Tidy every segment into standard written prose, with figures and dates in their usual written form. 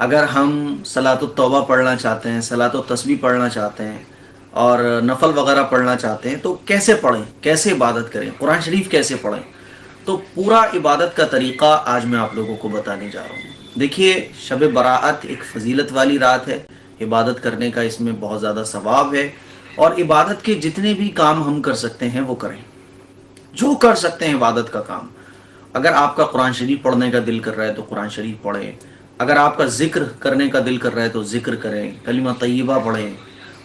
اگر ہم صلاۃ التوبہ پڑھنا چاہتے ہیں، صلاۃ التسبیح پڑھنا چاہتے ہیں اور نفل وغیرہ پڑھنا چاہتے ہیں تو کیسے پڑھیں، کیسے عبادت کریں، قرآن شریف کیسے پڑھیں؟ تو پورا عبادت کا طریقہ آج میں آپ لوگوں کو بتانے جا رہا ہوں۔ دیکھیے، شب برات ایک فضیلت والی رات ہے، عبادت کرنے کا اس میں بہت زیادہ ثواب ہے، اور عبادت کے جتنے بھی کام ہم کر سکتے ہیں وہ کریں، جو کر سکتے ہیں عبادت کا کام۔ اگر آپ کا قرآن شریف پڑھنے کا دل کر رہا ہے تو قرآن شریف پڑھیں، اگر آپ کا ذکر کرنے کا دل کر رہا ہے تو ذکر کریں، کلمہ طیبہ پڑھیں،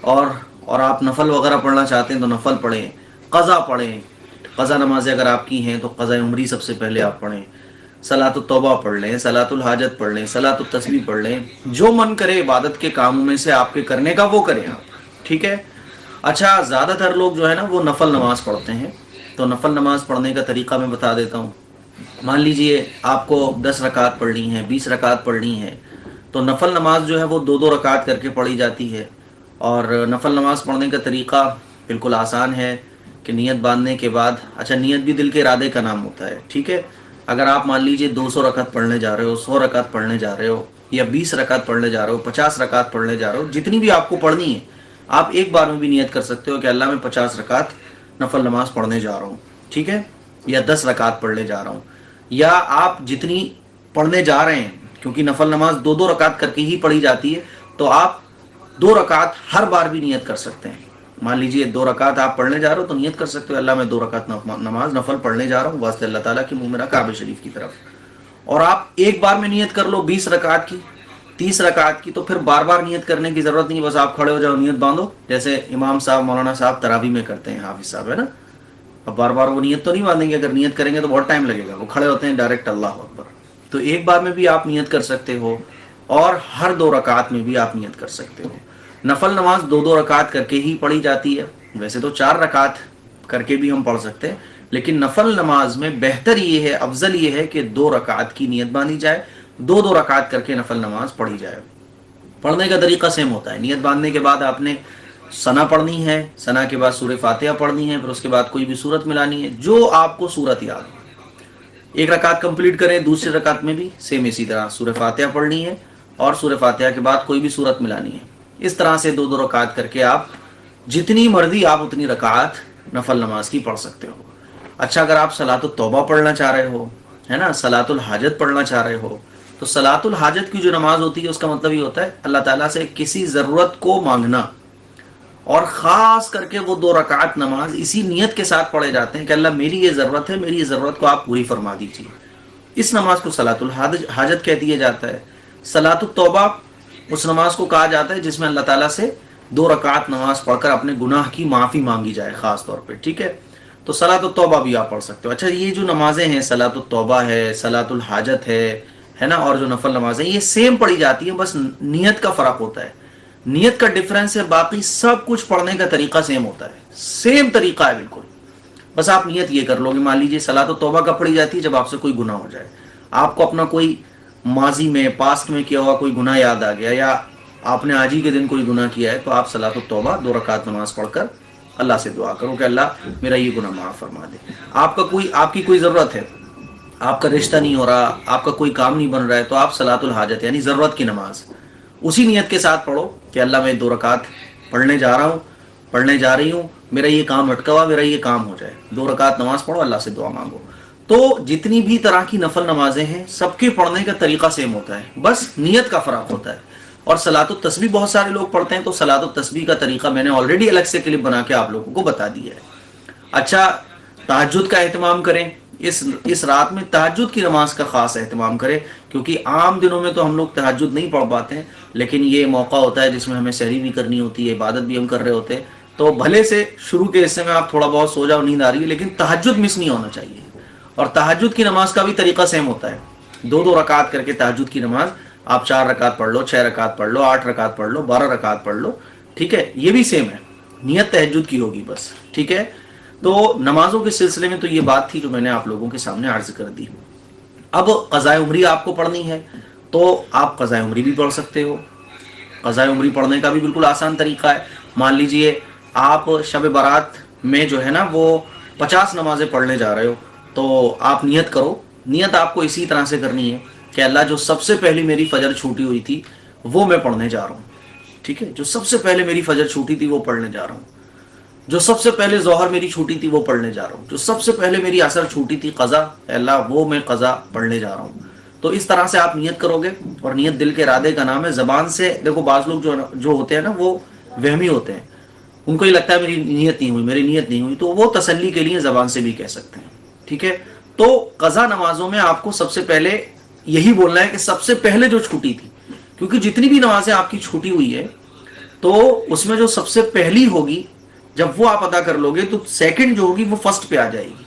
اور آپ نفل وغیرہ پڑھنا چاہتے ہیں تو نفل پڑھیں، قضا پڑھیں، قضا نمازیں اگر آپ کی ہیں تو قضا عمری سب سے پہلے آپ پڑھیں، صلاۃ التوبہ پڑھ لیں، صلاۃ الحاجت پڑھ لیں، صلاۃ التسبیح پڑھ لیں، جو من کرے عبادت کے کاموں میں سے آپ کے کرنے کا وہ کریں آپ، ٹھیک ہے؟ اچھا، زیادہ تر لوگ جو ہے نا وہ نفل نماز پڑھتے ہیں، تو نفل نماز پڑھنے کا طریقہ میں بتا دیتا ہوں۔ مان لیجئے آپ کو 10 رکعت پڑھنی ہے، 20 رکعت پڑھنی ہے، تو نفل نماز جو ہے وہ 2 رکعت کر کے پڑھی جاتی ہے۔ اور نفل نماز پڑھنے کا طریقہ بالکل آسان ہے کہ نیت باندھنے کے بعد، اچھا نیت بھی دل کے ارادے کا نام ہوتا ہے، ٹھیک ہے؟ اگر آپ مان لیجئے 200 رکعت پڑھنے جا رہے ہو، 100 رکعت پڑھنے جا رہے ہو، یا 20 رکعت پڑھنے جا رہے ہو، 50 رکعت پڑھنے جا رہے ہو، جتنی بھی آپ کو پڑھنی ہے، آپ ایک بار میں بھی نیت کر سکتے ہو کہ اللہ میں 50 رکعت نفل نماز پڑھنے جا رہا ہوں، ٹھیک ہے؟ یا 10 رکعت پڑھنے جا رہا ہوں، یا آپ جتنی پڑھنے جا رہے ہیں، کیونکہ نفل نماز 2 رکعت کر کے ہی پڑھی جاتی ہے، تو آپ 2 رکعت ہر بار بھی نیت کر سکتے ہیں۔ مان لیجئے 2 رکعت آپ پڑھنے جا رہے ہو تو نیت کر سکتے ہو اللہ میں 2 رکعت نماز نفل پڑھنے جا رہا ہوں واسطے اللہ تعالیٰ کی، منہ میرا کعبہ شریف کی طرف۔ اور آپ ایک بار میں نیت کر لو 20 رکعت کی، 30 رکعت کی، تو پھر بار بار نیت کرنے کی ضرورت نہیں، بس آپ کھڑے ہو جاؤ، نیت باندھو، جیسے امام صاحب مولانا صاحب تراویح میں کرتے ہیں، حافظ صاحب ہے نا، اب بار بار وہ نیت تو نہیں باندھیں گے، اگر نیت کریں گے تو بہت ٹائم لگے گا، وہ کھڑے ہوتے ہیں ڈائریکٹ اللہ اکبر۔ تو ایک بار میں بھی آپ نیت کر سکتے ہو، اور ہر 2 رکعت میں بھی آپ نیت کر سکتے ہو۔ نفل نماز 2 رکعت کر کے ہی پڑھی جاتی ہے، ویسے تو 4 رکعت کر کے بھی ہم پڑھ سکتے ہیں، لیکن نفل نماز میں بہتر یہ ہے، افضل یہ ہے کہ 2 رکعت کی نیت باندھی جائے، 2 رکعت کر کے نفل نماز پڑھی جائے۔ پڑھنے کا طریقہ سیم ہوتا ہے، نیت باندھنے کے بعد آپ نے ثنا پڑھنی ہے، ثنا کے بعد سورہ فاتحہ پڑھنی ہے، پھر اس کے بعد کوئی بھی سورت ملانی ہے جو آپ کو سورت یاد ہو۔ 1 رکعت کمپلیٹ کریں، دوسری رکعت میں بھی سیم اسی طرح سورہ فاتحہ پڑھنی ہے، اور سورہ فاتحہ کے بعد کوئی بھی سورت ملانی ہے۔ اس طرح سے 2 رکعت کر کے آپ جتنی مرضی آپ اتنی رکعت نفل نماز کی پڑھ سکتے ہو۔ اچھا، اگر آپ صلاۃ التوبہ پڑھنا چاہ رہے ہو، ہے نا، صلاۃ الحاجت پڑھنا چاہ رہے ہو، تو صلاۃ الحاجت کی جو نماز ہوتی ہے اس کا مطلب یہ ہوتا ہے اللہ تعالیٰ سے کسی ضرورت کو مانگنا، اور خاص کر کے وہ 2 رکعت نماز اسی نیت کے ساتھ پڑھے جاتے ہیں کہ اللہ میری یہ ضرورت ہے، میری یہ ضرورت کو آپ پوری فرما دیجیے۔ اس نماز کو صلاۃ الحاجت کہہ دیا جاتا ہے۔ صلاۃ التوبہ اس نماز کو کہا جاتا ہے جس میں اللہ تعالیٰ سے 2 رکعت نماز پڑھ کر اپنے گناہ کی معافی مانگی جائے خاص طور پہ، ٹھیک ہے؟ تو صلاۃ التوبہ بھی آپ پڑھ سکتے ہو۔ اچھا، یہ جو نمازیں ہیں، صلاۃ التوبہ ہے، صلاۃ الحاجت ہے نا، اور جو نفل نمازیں یہ سیم پڑھی جاتی ہیں، بس نیت کا فرق ہوتا ہے، نیت کا ڈفرینس ہے، باقی سب کچھ پڑھنے کا طریقہ سیم ہوتا ہے، سیم طریقہ ہے بالکل، بس آپ نیت یہ کر لو گے۔ مان لیجیے صلاۃ التوبہ کب پڑھی جاتی ہے؟ جب آپ سے کوئی گناہ ہو جائے، آپ کو اپنا کوئی ماضی میں، پاسٹ میں کیا ہوا کوئی گناہ یاد آ گیا، یا آپ نے آج ہی کے دن کوئی گناہ کیا ہے، تو آپ صلاۃ التوبہ 2 رکعت نماز پڑھ کر اللہ سے دعا کرو کہ اللہ میرا یہ گناہ معاف فرما دے۔ آپ کی کوئی ضرورت ہے، آپ کا رشتہ نہیں ہو رہا، آپ کا کوئی کام نہیں بن رہا ہے، تو آپ صلاۃ الحاجت یعنی ضرورت کی نماز اسی نیت کے ساتھ پڑھو کہ اللہ میں 2 رکعت پڑھنے جا رہا ہوں، پڑھنے جا رہی ہوں، میرا یہ کام اٹکا ہوا، میرا یہ کام ہو جائے۔ 2 رکعت نماز پڑھو، اللہ سے دعا مانگو۔ تو جتنی بھی طرح کی نفل نمازیں ہیں سب کے پڑھنے کا طریقہ سیم ہوتا ہے، بس نیت کا فرق ہوتا ہے۔ اور صلاۃ التسبیح بہت سارے لوگ پڑھتے ہیں، تو صلاۃ التسبیح کا طریقہ میں نے آلریڈی الگ سے کلپ بنا کے آپ لوگوں کو بتا دیا ہے۔ اچھا، تہجد کا اہتمام کریں، اس رات میں تہجد کی نماز کا خاص اہتمام کریں، کیونکہ عام دنوں میں تو ہم لوگ تہجد نہیں پڑھ پاتے ہیں، لیکن یہ موقع ہوتا ہے جس میں ہمیں سحری بھی کرنی ہوتی ہے، عبادت بھی ہم کر رہے ہوتے ہیں، تو بھلے سے شروع کے حصے میں آپ تھوڑا بہت سو جاؤ، نیند آ رہی ہے، لیکن تہجد مس نہیں ہونا چاہیے۔ اور تہجد کی نماز کا بھی طریقہ سیم ہوتا ہے، 2 رکعت کر کے تہجد کی نماز آپ 4 رکعت پڑھ لو، 6 رکعت پڑھ لو، 8 رکعت پڑھ لو، 12 رکعت پڑھ لو، ٹھیک ہے؟ یہ بھی سیم ہے، نیت تہجد کی ہوگی بس، ٹھیک ہے؟ تو نمازوں کے سلسلے میں تو یہ بات تھی جو میں نے آپ لوگوں کے سامنے عرض کر دی۔ اب قضاء عمری آپ کو پڑھنی ہے تو آپ قضاء عمری بھی پڑھ سکتے ہو۔ قضاء عمری پڑھنے کا بھی بالکل آسان طریقہ ہے۔ مان لیجئے آپ شب برات میں جو ہے نا وہ 50 نمازیں پڑھنے جا رہے ہو، تو آپ نیت کرو، نیت آپ کو اسی طرح سے کرنی ہے کہ اللہ جو سب سے پہلی میری فجر چھوٹی ہوئی تھی وہ میں پڑھنے جا رہا ہوں. ٹھیک ہے, جو سب سے پہلے میری فجر چھوٹی تھی وہ پڑھنے جا رہا ہوں, جو سب سے پہلے ظہر میری چھوٹی تھی وہ پڑھنے جا رہا ہوں, جو سب سے پہلے میری عصر چھوٹی تھی قضا, اے اللہ وہ میں قضا پڑھنے جا رہا ہوں. تو اس طرح سے آپ نیت کرو گے, اور نیت دل کے ارادے کا نام ہے. زبان سے دیکھو بعض لوگ جو ہوتے ہیں نا وہ وہمی ہوتے ہیں, ان کو یہ لگتا ہے میری نیت نہیں ہوئی, میری نیت نہیں ہوئی, تو وہ تسلی کے لیے زبان سے بھی کہہ سکتے ہیں. ٹھیک ہے, تو قضا نمازوں میں آپ کو سب سے پہلے یہی بولنا ہے کہ سب سے پہلے جو چھوٹی تھی, کیونکہ جتنی بھی نمازیں آپ کی چھوٹی ہوئی ہے تو اس میں جو سب سے پہلی ہوگی جب وہ آپ ادا کر لو گے تو سیکنڈ جو ہوگی وہ فرسٹ پہ آ جائے گی.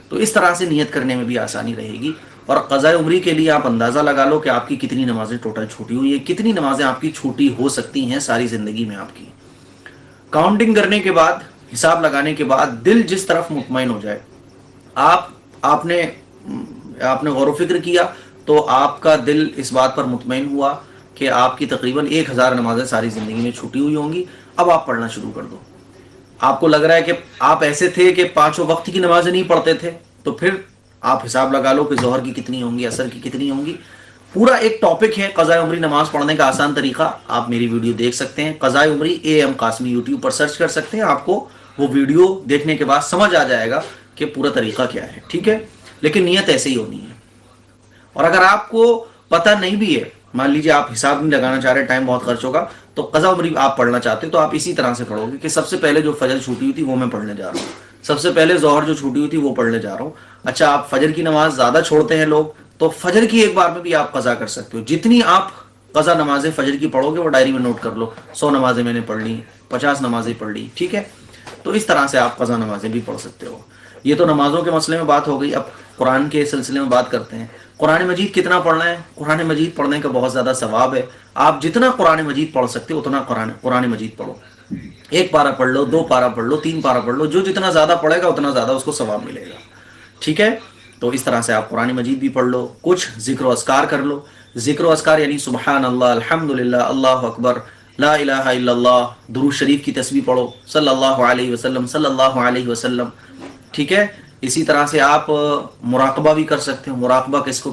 تو اس طرح سے نیت کرنے میں بھی آسانی رہے گی. اور قضاء عمری کے لیے آپ اندازہ لگا لو کہ آپ کی کتنی نمازیں ٹوٹل چھوٹی ہوئی ہیں, کتنی نمازیں آپ کی چھوٹی ہو سکتی ہیں ساری زندگی میں. آپ کی کاؤنٹنگ کرنے کے بعد, حساب لگانے کے بعد دل جس طرف مطمئن ہو جائے, آپ نے غور و فکر کیا تو آپ کا دل اس بات پر مطمئن ہوا کہ آپ کی تقریباً 1000 نمازیں ساری زندگی میں چھوٹی ہوئی ہوں گی. اب آپ پڑھنا شروع کر دو. آپ کو لگ رہا ہے کہ آپ ایسے تھے کہ 5 وقت کی نمازیں نہیں پڑھتے تھے, تو پھر آپ حساب لگا لو کہ ظہر کی کتنی ہوں گی, عصر کی کتنی ہوں گی. پورا ایک ٹاپک ہے قضاء عمری نماز پڑھنے کا آسان طریقہ, آپ میری ویڈیو دیکھ سکتے ہیں. قضاء عمری AM Qasmi YouTube per search کر سکتے ہیں, آپ کو وہ ویڈیو دیکھنے کے بعد سمجھ آ جائے گا کہ پورا طریقہ کیا ہے. ٹھیک ہے, لیکن نیت ایسے ہی ہونی ہے. اور اگر آپ کو پتہ نہیں بھی ہے, مان لیجیے آپ حساب نہیں لگانا چاہ رہے, ٹائم بہت خرچ ہوگا, تو قضاء عمری آپ پڑھنا چاہتے تو آپ اسی طرح سے پڑھو گے کہ سب سے پہلے جو فجر چھوٹی ہوئی تھی وہ میں پڑھنے جا رہا ہوں, سب سے پہلے ظہر جو چھوٹی ہوئی تھی وہ پڑھنے جا رہا ہوں. اچھا, آپ فجر کی نماز زیادہ چھوڑتے ہیں لوگ, تو فجر کی ایک بار میں بھی آپ قضا کر سکتے ہو. جتنی آپ قضا نمازیں فجر کی پڑھو گے وہ ڈائری میں نوٹ کر لو, 100 نمازیں میں نے پڑھ لی, 50 نمازیں پڑھ لی. ٹھیک ہے, تو اس طرح سے آپ قضا نمازیں بھی پڑھ سکتے ہو. یہ تو نمازوں کے مسئلے میں بات ہو گئی. اب قرآن کے سلسلے میں بات کرتے ہیں. قرآن مجید کتنا پڑھنا ہے؟ قرآن مجید پڑھنے کا بہت زیادہ ثواب ہے. آپ جتنا قرآن مجید پڑھ سکتے ہو اتنا قرآن مجید پڑھو. 1 پارہ پڑھ لو, 2 پارہ پڑھ لو, 3 پارہ پڑھ لو, جو جتنا زیادہ پڑھے گا اتنا زیادہ اس کو ثواب ملے گا. ٹھیک ہے, تو اس طرح سے آپ قرآن مجید بھی پڑھ لو. کچھ ذکر و اذکار کر لو. ذکر و اذکار یعنی سبحان اللہ, الحمدللہ, اللہ اکبر, لا الہ الا اللہ, درود شریف کی تسبیح پڑھو, صلی اللہ علیہ وسلم, صلی اللہ علیہ وسلم. ٹھیک ہے, اسی طرح سے آپ مراقبہ بھی کر سکتے ہو. مراقبہ کس کو